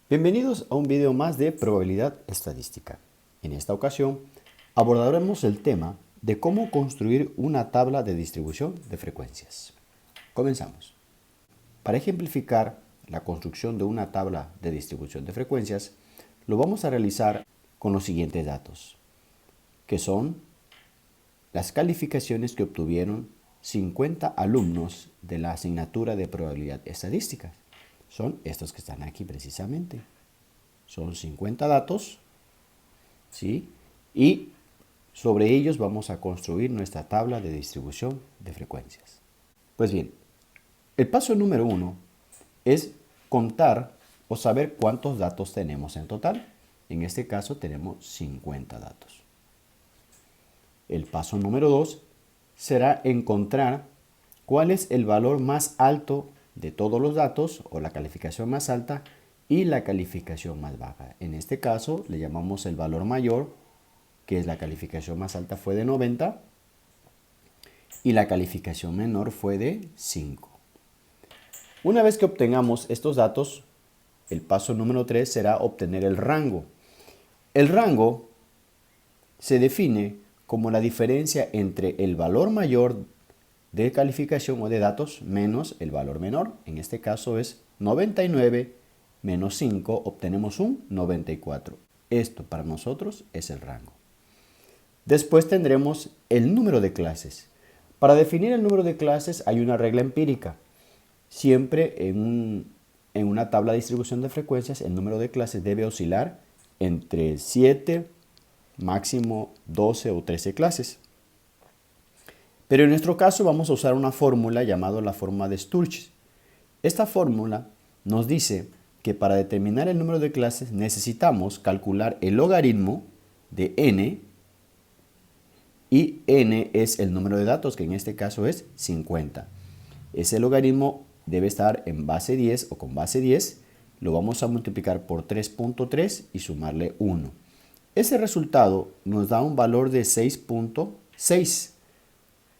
Bienvenidos a un video más de probabilidad estadística. En esta ocasión abordaremos el tema de cómo construir una tabla de distribución de frecuencias. Comenzamos. Para ejemplificar la construcción de una tabla de distribución de frecuencias, lo vamos a realizar con los siguientes datos, que son las calificaciones que obtuvieron 50 alumnos de la asignatura de probabilidad estadística. Son estos que están aquí precisamente. Son 50 datos, ¿sí? Y sobre ellos vamos a construir nuestra tabla de distribución de frecuencias. Pues bien, el paso número 1 es contar o saber cuántos datos tenemos en total. En este caso tenemos 50 datos. El paso número 2 será encontrar cuál es el valor más alto de todos los datos o la calificación más alta y la calificación más baja. En este caso le llamamos el valor mayor, que es la calificación más alta fue de 90 y la calificación menor fue de 5. Una vez que obtengamos estos datos, el paso número 3 será obtener el rango. El rango se define como la diferencia entre el valor mayor de calificación o de datos menos el valor menor. En este caso es 99 menos 5, obtenemos un 94. Esto para nosotros es el rango. Después tendremos el número de clases. Para definir el número de clases hay una regla empírica. Siempre en una tabla de distribución de frecuencias el número de clases debe oscilar entre 7, máximo 12 o 13 clases. Pero en nuestro caso vamos a usar una fórmula llamada la fórmula de Sturge. Esta fórmula nos dice que para determinar el número de clases necesitamos calcular el logaritmo de n, y n es el número de datos, que en este caso es 50. Ese logaritmo debe estar en base 10 o con base 10. Lo vamos a multiplicar por 3.3 y sumarle 1. Ese resultado nos da un valor de 6.6.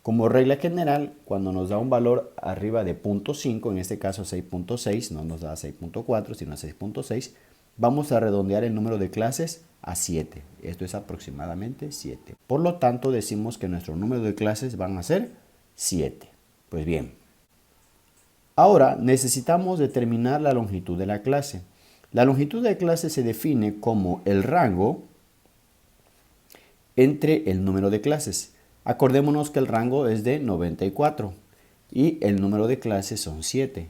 Como regla general, cuando nos da un valor arriba de 0.5, en este caso 6.6, no nos da 6.4, sino 6.6, vamos a redondear el número de clases a 7. Esto es aproximadamente 7. Por lo tanto, decimos que nuestro número de clases van a ser 7. Pues bien, ahora necesitamos determinar la longitud de la clase. La longitud de la clase se define como el rango entre el número de clases. Acordémonos que el rango es de 94 y el número de clases son 7.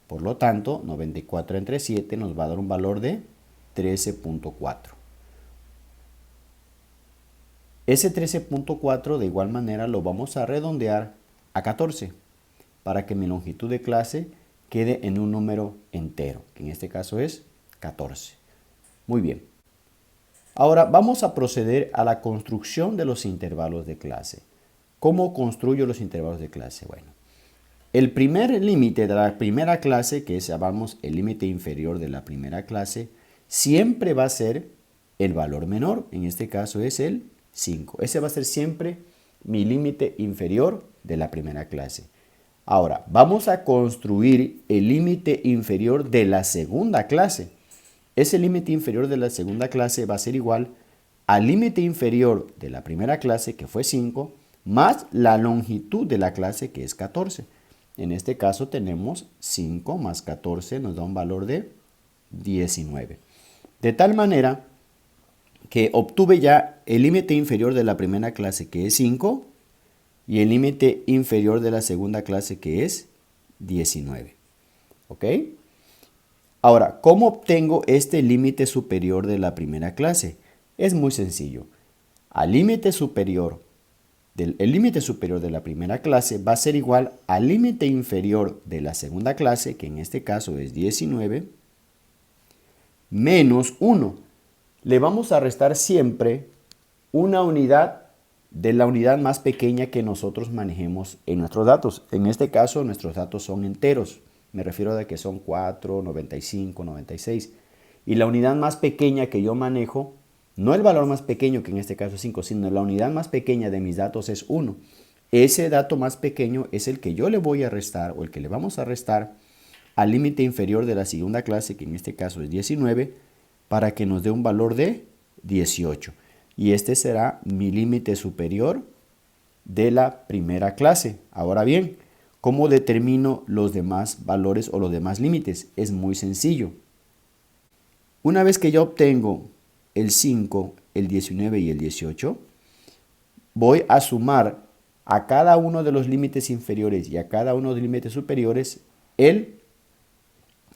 Por lo tanto, 94 entre 7 nos va a dar un valor de 13.4. Ese 13.4 de igual manera lo vamos a redondear a 14 para que mi longitud de clase quede en un número entero, que en este caso es 14. Muy bien. Ahora vamos a proceder a la construcción de los intervalos de clase. ¿Cómo construyo los intervalos de clase? Bueno, el primer límite de la primera clase, que es, llamamos el límite inferior de la primera clase, siempre va a ser el valor menor. En este caso es el 5. Ese va a ser siempre mi límite inferior de la primera clase. Ahora, vamos a construir el límite inferior de la segunda clase. Ese límite inferior de la segunda clase va a ser igual al límite inferior de la primera clase, que fue 5, más la longitud de la clase, que es 14. En este caso tenemos 5 más 14, nos da un valor de 19. De tal manera que obtuve ya el límite inferior de la primera clase, que es 5, y el límite inferior de la segunda clase, que es 19. ¿Ok? Ahora, ¿cómo obtengo este límite superior de la primera clase? Es muy sencillo. El límite superior de la primera clase va a ser igual al límite inferior de la segunda clase, que en este caso es 19, menos 1. Le vamos a restar siempre una unidad de la unidad más pequeña que nosotros manejemos en nuestros datos. En este caso, nuestros datos son enteros. Me refiero a que son 4, 95, 96. Y la unidad más pequeña que yo manejo, no el valor más pequeño, que en este caso es 5, sino la unidad más pequeña de mis datos es 1. Ese dato más pequeño es el que yo le voy a restar, o el que le vamos a restar al límite inferior de la segunda clase, que en este caso es 19, para que nos dé un valor de 18. Y este será mi límite superior de la primera clase. Ahora bien, ¿cómo determino los demás valores o los demás límites? Es muy sencillo. Una vez que yo obtengo el 5, el 19 y el 18, voy a sumar a cada uno de los límites inferiores y a cada uno de los límites superiores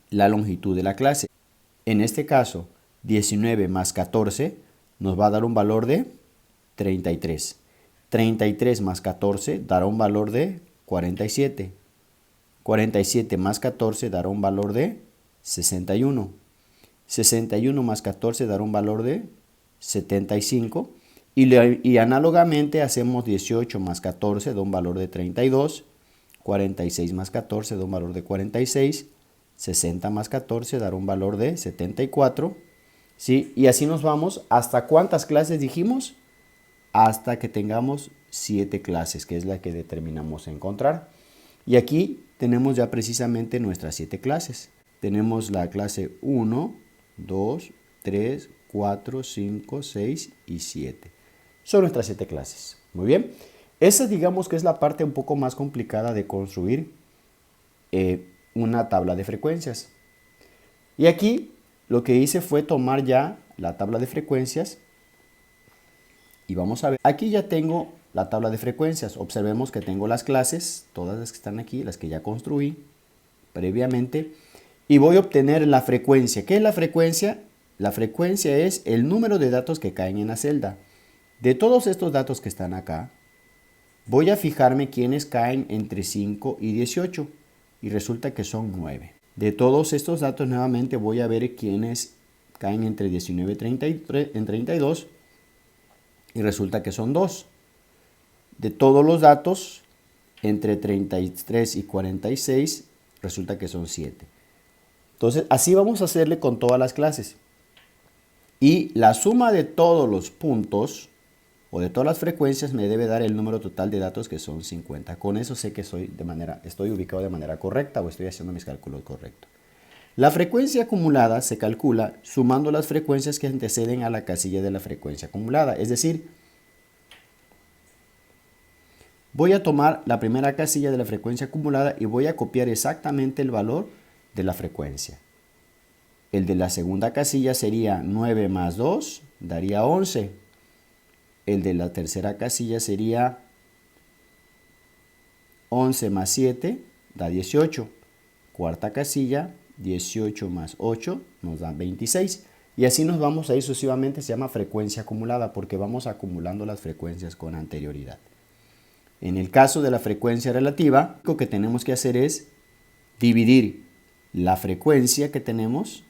la longitud de la clase. En este caso, 19 más 14 nos va a dar un valor de 33. 33 más 14 dará un valor de 47. 47 más 14 dará un valor de 61. 61 más 14 dará un valor de 75. Y análogamente hacemos 18 más 14 da un valor de 32. 46 más 14 da un valor de 46. 60 más 14 dará un valor de 74. ¿Sí? Y así nos vamos. ¿Hasta cuántas clases dijimos? Hasta que tengamos 7 clases, que es la que determinamos encontrar. Y aquí tenemos ya precisamente nuestras 7 clases. Tenemos la clase 1, 2, 3, 4, 5, 6 y 7. Son nuestras 7 clases. Muy bien. Esa digamos que es la parte un poco más complicada de construir una tabla de frecuencias. Y aquí lo que hice fue tomar ya la tabla de frecuencias y vamos a ver. Aquí ya tengo la tabla de frecuencias. Observemos que tengo las clases, todas las que están aquí, las que ya construí previamente. Y voy a obtener la frecuencia. ¿Qué es la frecuencia? La frecuencia es el número de datos que caen en la celda. De todos estos datos que están acá, voy a fijarme quiénes caen entre 5 y 18. Y resulta que son 9. De todos estos datos nuevamente voy a ver quiénes caen entre 19 y 32. Y resulta que son 2. De todos los datos entre 33 y 46 resulta que son 7. Entonces así vamos a hacerle con todas las clases. Y la suma de todos los puntos o de todas las frecuencias me debe dar el número total de datos, que son 50. Con eso sé que estoy ubicado de manera correcta o estoy haciendo mis cálculos correctos. La frecuencia acumulada se calcula sumando las frecuencias que anteceden a la casilla de la frecuencia acumulada. Es decir, voy a tomar la primera casilla de la frecuencia acumulada y voy a copiar exactamente el valor de la frecuencia. El de la segunda casilla sería 9 más 2, daría 11. El de la tercera casilla sería 11 más 7, da 18. Cuarta casilla, 18 más 8, nos da 26. Y así nos vamos a ir sucesivamente, se llama frecuencia acumulada, porque vamos acumulando las frecuencias con anterioridad. En el caso de la frecuencia relativa, lo que tenemos que hacer es dividir la frecuencia que tenemos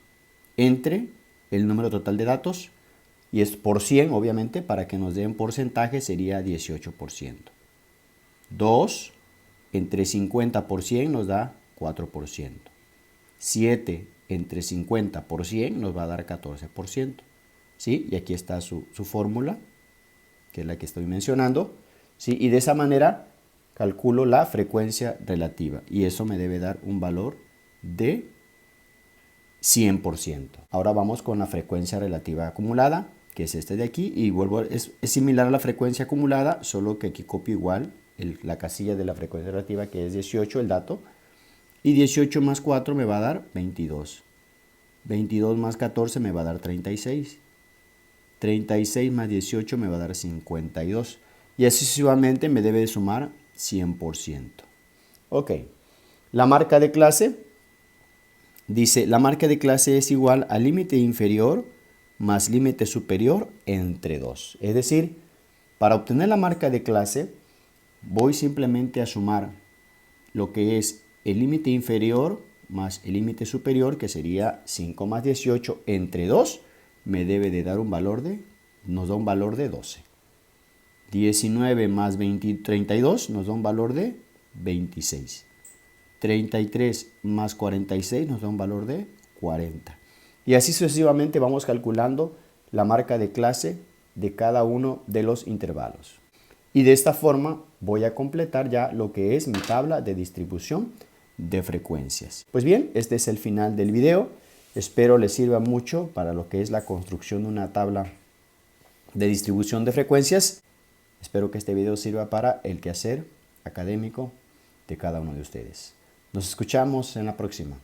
entre el número total de datos, y es por 100, obviamente, para que nos den porcentaje sería 18%. 2 entre 50 por 100 nos da 4%. 7 entre 50 por 100 nos va a dar 14%. ¿Sí? Y aquí está su fórmula, que es la que estoy mencionando. ¿Sí? Y de esa manera calculo la frecuencia relativa. Y eso me debe dar un valor de 100%. Ahora vamos con la frecuencia relativa acumulada, que es este de aquí, y es similar a la frecuencia acumulada, solo que aquí copio igual la casilla de la frecuencia relativa, que es 18 el dato, y 18 más 4 me va a dar 22. 22 más 14 me va a dar 36. 36 más 18 me va a dar 52. Y así sucesivamente me debe de sumar 100%. Ok, la marca de clase dice, la marca de clase es igual al límite inferior más límite superior entre 2. Es decir, para obtener la marca de clase, voy simplemente a sumar lo que es el límite inferior más el límite superior, que sería 5 más 18 entre 2, me debe de dar nos da un valor de 12. 19 más 32 nos da un valor de 26. 33 más 46 nos da un valor de 40. Y así sucesivamente vamos calculando la marca de clase de cada uno de los intervalos. Y de esta forma voy a completar ya lo que es mi tabla de distribución de frecuencias. Pues bien, este es el final del video. Espero les sirva mucho para lo que es la construcción de una tabla de distribución de frecuencias. Espero que este video sirva para el quehacer académico de cada uno de ustedes. Nos escuchamos en la próxima.